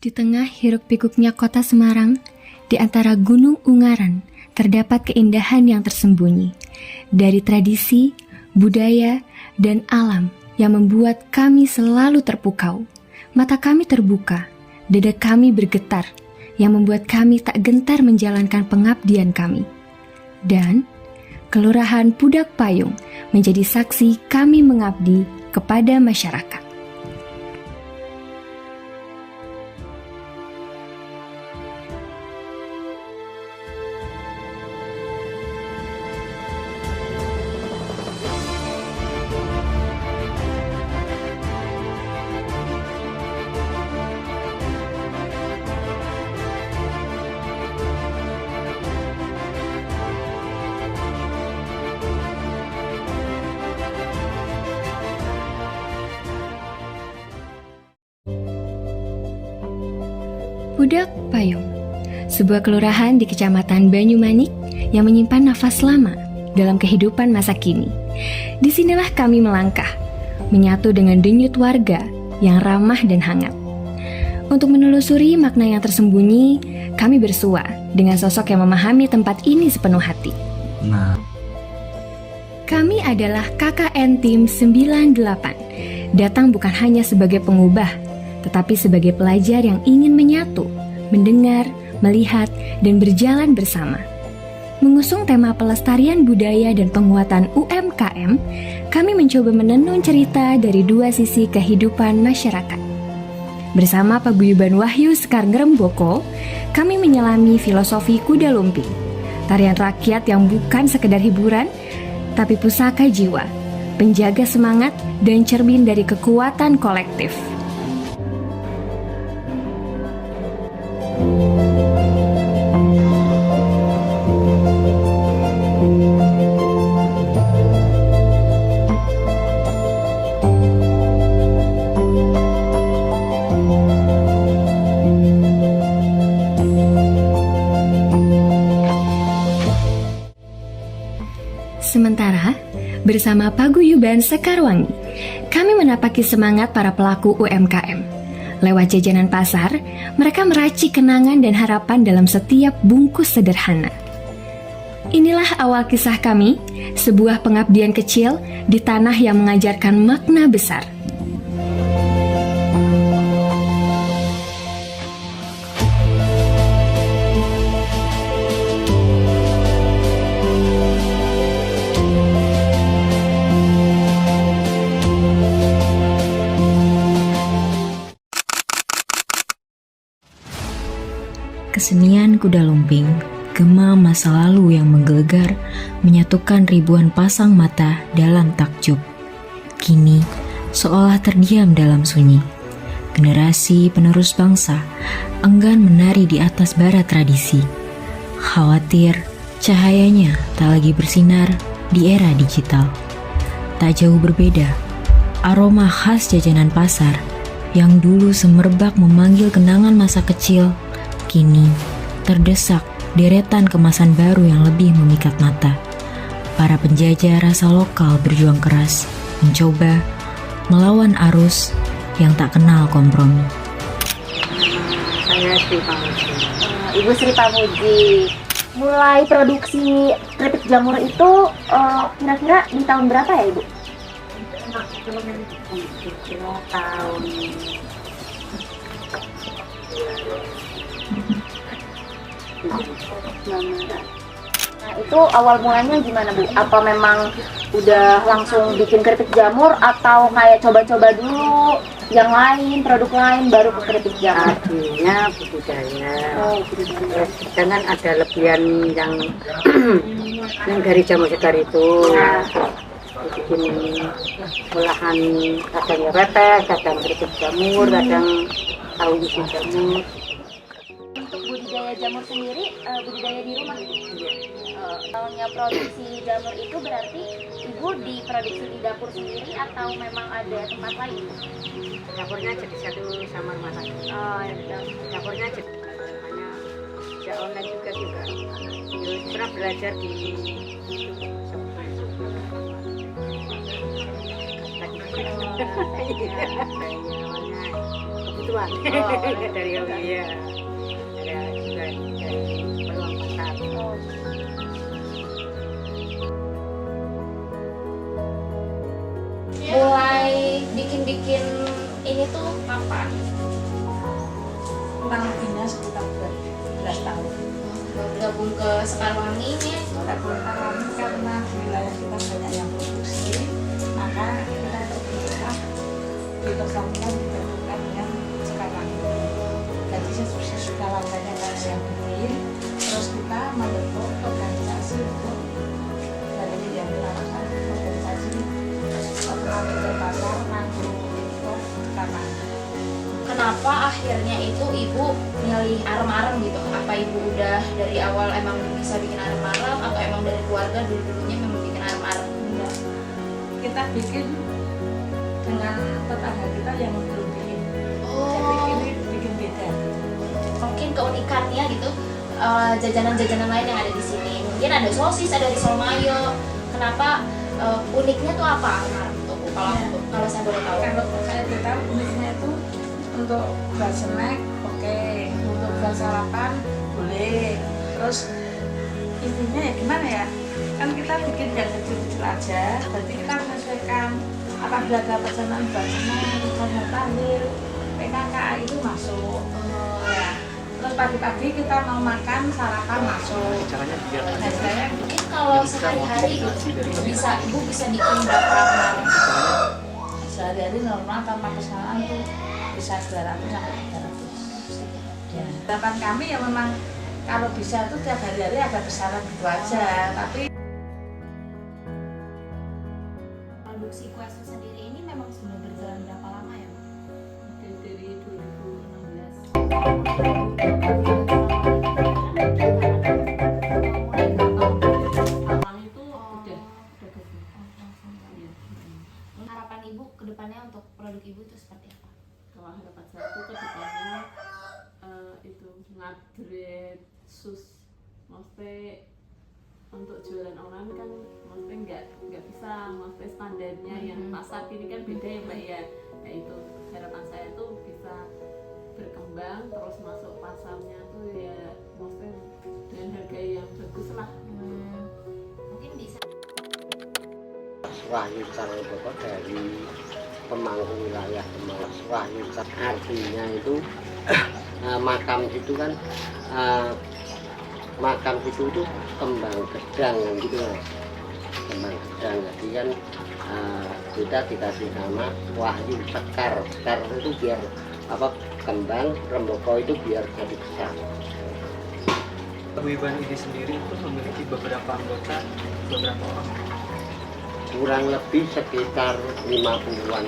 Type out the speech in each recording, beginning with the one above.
Di tengah hiruk-pikuknya kota Semarang, di antara gunung Ungaran, terdapat keindahan yang tersembunyi dari tradisi, budaya, dan alam yang membuat kami selalu terpukau. Mata kami terbuka, dada kami bergetar, yang membuat kami tak gentar menjalankan pengabdian kami. Dan Kelurahan Pudak Payung menjadi saksi kami mengabdi kepada masyarakat. Pudak Payung, sebuah kelurahan di Kecamatan Banyumanik yang menyimpan nafas lama dalam kehidupan masa kini. Disinilah kami melangkah, menyatu dengan denyut warga yang ramah dan hangat. Untuk menelusuri makna yang tersembunyi, kami bersua dengan sosok yang memahami tempat ini sepenuh hati. Kami adalah KKN Tim 98, datang bukan hanya sebagai pengubah, tetapi sebagai pelajar yang ingin menyatu, mendengar, melihat, dan berjalan bersama. Mengusung tema pelestarian budaya dan penguatan UMKM, kami mencoba menenun cerita dari dua sisi kehidupan masyarakat. Bersama Paguyuban Wahyu Sekar Ngremboko, kami menyelami filosofi kuda lumping, tarian rakyat yang bukan sekedar hiburan, tapi pusaka jiwa, penjaga semangat, dan cermin dari kekuatan kolektif. Sementara, bersama Paguyuban Sekarwangi, kami menapaki semangat para pelaku UMKM. Lewat jajanan pasar, mereka meracik kenangan dan harapan dalam setiap bungkus sederhana. Inilah awal kisah kami, sebuah pengabdian kecil di tanah yang mengajarkan makna besar. Kesenian kuda lumping, gema masa lalu yang menggelegar, menyatukan ribuan pasang mata dalam takjub. Kini, seolah terdiam dalam sunyi. Generasi penerus bangsa enggan menari di atas bara tradisi. Khawatir cahayanya tak lagi bersinar di era digital. Tak jauh berbeda, aroma khas jajanan pasar yang dulu semerbak memanggil kenangan masa kecil, kini terdesak deretan kemasan baru yang lebih memikat mata. Para penjajah rasa lokal berjuang keras, mencoba melawan arus yang tak kenal kompromi. Saya Sri Pamuji. Ibu Sri Pamuji, mulai produksi keripik jamur itu kira-kira di tahun berapa ya Ibu? Tahun Nah itu awal mulanya gimana Bu? Apa memang udah langsung bikin keripik jamur atau kayak coba-coba dulu yang lain, produk lain baru ke keripik jamur? artinya budidaya. Budidaya. Jangan ada lebihan yang dari jamur segar itu. Bikin olahan kadang ya pepes, kadang keripik jamur, kadang tahu isi jamur. Untuk budidaya jamur sendiri, budidaya di rumah. Tahunnya produksi jamur itu berarti Ibu diproduksi di dapur sendiri atau memang ada tempat lain? Dapurnya jadi satu sama rumah tangga. Oh, ya. Dapurnya jadi ya online juga. Pernah belajar di gituan. Oh, Dari hobi ya. Ada juga dari peluang pasar. Mulai bikin-bikin ini tuh kapan? kurang lebihnya sekitar 12 tahun. Baru gabung ke Sekarwangi ini. Kita bertahan karena di wilayah kita banyak yang produksi, maka kita terbentuklah di Persamuan dibentukkan yang sekarang. Jadi sesudah langkahnya dari yang bikin, terus kita membentuk organisasi untuk dari yang dilakukan organisasi pengambil pasar nanggung itu karena Kenapa akhirnya itu ibu milih arem-arem gitu? Apa ibu udah dari awal emang bisa bikin arem-arem atau emang dari keluarga dulu-dulunya memang bikin arem-arem? enggak. Kita bikin dengan tetangga kita yang belum bikin. Jadi ini bikin beda. Mungkin keunikannya gitu, jajanan-jajanan lain yang ada di sini. Mungkin ada sosis, ada risol mayo. Kenapa uniknya tuh apa arem-arem tuh? Kalau saya boleh tahu. Kalau saya tahu uniknya itu untuk buat snack oke, untuk buat sarapan boleh. Terus intinya ya gimana ya? Kan kita bikin yang kecil-kecil aja, berarti kita menyesuaikan apabila ada pesanan buat snack, misalnya tahlil, PKK itu masuk. Ya. Terus pagi-pagi kita mau makan sarapan masuk. Nah, saya Mungkin kalau sehari-hari bisa ibu bisa bikin berapa arem-arem? sehari-hari normal tanpa kesalahan tuh bisa 200 sampai 300. Ya. Harapan kami ya memang kalau bisa tuh tiap hari-hari ada besaran gitu aja, tapi Produksi kue sus sendiri ini memang sudah berjalan berapa lama ya? dari 2016. Awal itu udah Harapan ibu ke depannya untuk produk ibu itu seperti apa? Kalau harapan saya itu ke depannya itu ngupgrade sus, maksudnya untuk jualan online kan maksudnya nggak bisa, maksudnya standarnya yang pasar ini kan beda ya mbak ya. Nah itu harapan saya tuh bisa berkembang terus masuk pasarnya tuh ya maksudnya dengan harga yang bagus lah. Mungkin bisa. Wahyu Sarwono dari pemangku wilayah Kemang. Wahyu artinya itu makam itu kan makam itu tuh kembang gedang gitu mas, kembang gedang. Jadi kan kita dikasih nama Wahyu Sekar. Sekar itu biar apa, kembang remboko itu biar jadi besar. Paguyuban ini sendiri itu memiliki beberapa anggota, beberapa orang. Kurang lebih sekitar 50-an.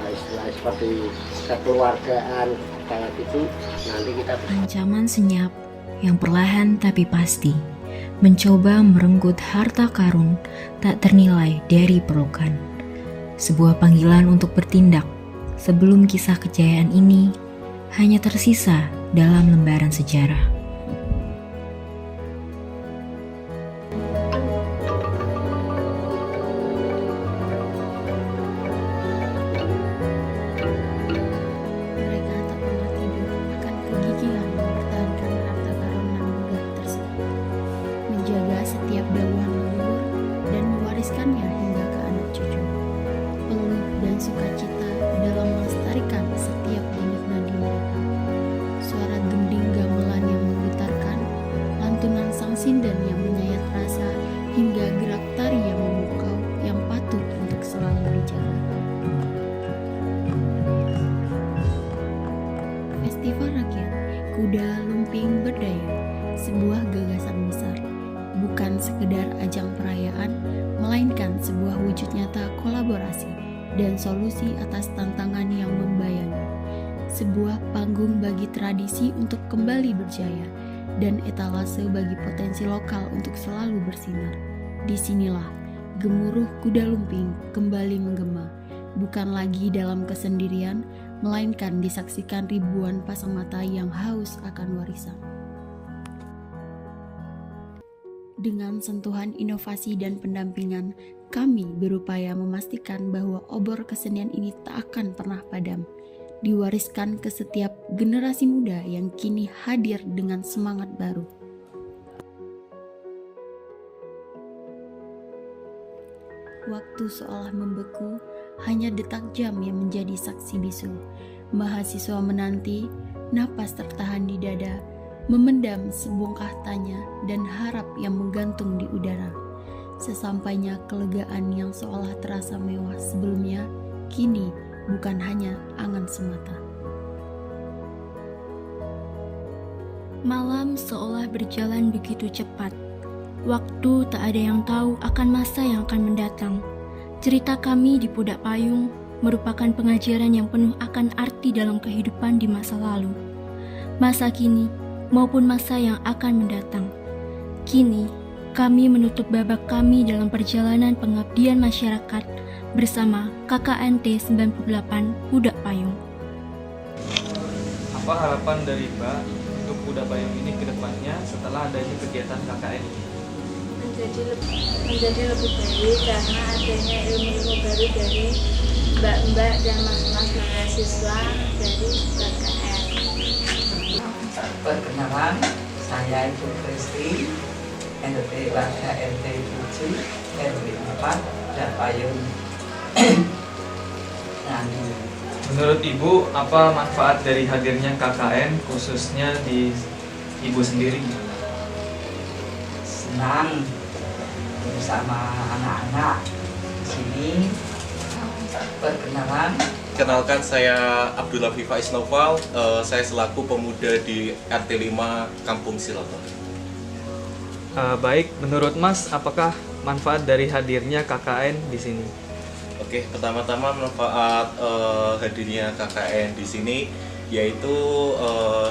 Istilah seperti kekeluargaan kayak gitu, nanti kita ancaman senyap yang perlahan tapi pasti mencoba merenggut harta karun tak ternilai dari pelukan. Sebuah panggilan untuk bertindak sebelum kisah kejayaan ini hanya tersisa dalam lembaran sejarah. Mereka tak pernah tidur akan kegigihan mempertahankan harta karun nan megah tersebut, menjaga setiap dauhan leluhur dan mewariskannya hingga ke anak cucu. Peluh dan sukacita dalam melestarikan setiap denyut nadi mereka. Suara gending gamelan yang menggetarkan, lantunan sang sinden yang menyayat rasa, hingga gerak tari yang memukau yang patut untuk selalu dijaga. Festival Rakyat Kuda Lumping Berdaya, sebuah gagasan besar, bukan sekedar ajang perayaan, melainkan sebuah wujud nyata kolaborasi dan solusi atas tantangan yang membayangi. Sebuah panggung bagi tradisi untuk kembali berjaya dan etalase bagi potensi lokal untuk selalu bersinar. Disinilah gemuruh kuda lumping kembali menggema, bukan lagi dalam kesendirian, melainkan disaksikan ribuan pasang mata yang haus akan warisan. Dengan sentuhan inovasi dan pendampingan, kami berupaya memastikan bahwa obor kesenian ini tak akan pernah padam, diwariskan ke setiap generasi muda yang kini hadir dengan semangat baru. Waktu seolah membeku, hanya detak jam yang menjadi saksi bisu. Mahasiswa menanti, napas tertahan di dada, memendam sebongkah tanya dan harap yang menggantung di udara. Sesampainya kelegaan yang seolah terasa mewah sebelumnya, kini bukan hanya angan semata. Malam seolah berjalan begitu cepat. Waktu tak ada yang tahu akan masa yang akan mendatang. Cerita kami di Pudak Payung merupakan pengajaran yang penuh akan arti dalam kehidupan di masa lalu, masa kini, maupun masa yang akan mendatang. Kini, kami menutup babak kami dalam perjalanan pengabdian masyarakat bersama KKNT 98 Pudak Payung. Apa harapan dari Mbak untuk Pudak Payung ini ke depannya setelah adanya kegiatan KKN ini? menjadi lebih baik karena adanya ilmu-ilmu baru dari mbak-mbak dan mas-mas mahasiswa dari KKN. Perkenalan, saya Ibu Kristi, RT Warga RT 7, RW 4, Pudak Payung. Menurut Ibu, apa manfaat dari hadirnya KKN khususnya di Ibu sendiri? Senang bersama anak-anak di sini. Perkenalan, Kenalkan, saya Abdullah Faiz Noval, saya selaku pemuda di RT 5 Kampung Siloto. Baik, menurut Mas, apakah manfaat dari hadirnya KKN di sini? Oke, pertama-tama manfaat hadirnya KKN di sini yaitu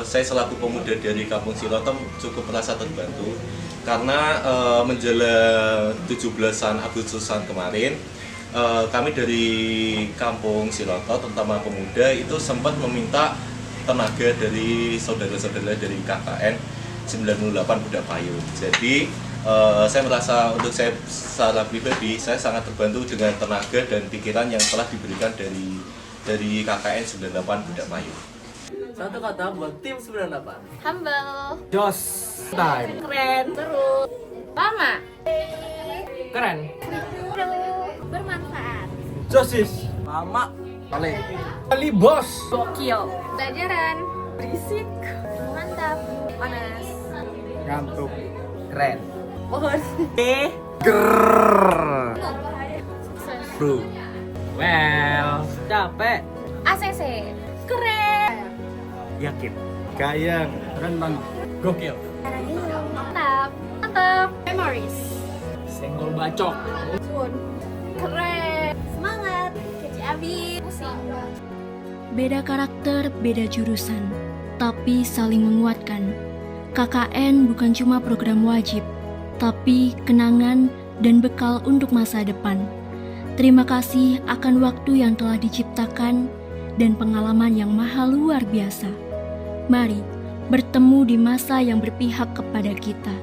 saya selaku pemuda dari Kampung Siloto cukup merasa terbantu karena menjelang 17-an Agustusan kemarin kami dari Kampung Siloto, terutama pemuda, itu sempat meminta tenaga dari saudara-saudara dari KKN 98 Pudak Payung. Jadi saya merasa untuk saya secara pribadi saya sangat terbantu dengan tenaga dan pikiran yang telah diberikan dari KKN 98 Pudak Payung. Satu kata buat tim 98. Humble, Jos. Time. keren, seru, lama, Keren. bermanfaat, Josis. Lama. Paling. Kali bos. gokil, pelajaran, berisik, mantap, panas, Ngantuk. Keren. pohon, sukses, Bro. Well. Capek. ACC, keren, Yakin. Gayang. Keren banget. Gokil. mantap, mantap, memories, Senggol bacok. sun, keren, semangat, kece abis, pusing. Beda karakter, beda jurusan, tapi saling menguatkan. KKN bukan cuma program wajib, tapi kenangan dan bekal untuk masa depan. Terima kasih akan waktu yang telah diciptakan dan pengalaman yang maha luar biasa. Mari bertemu di masa yang berpihak kepada kita.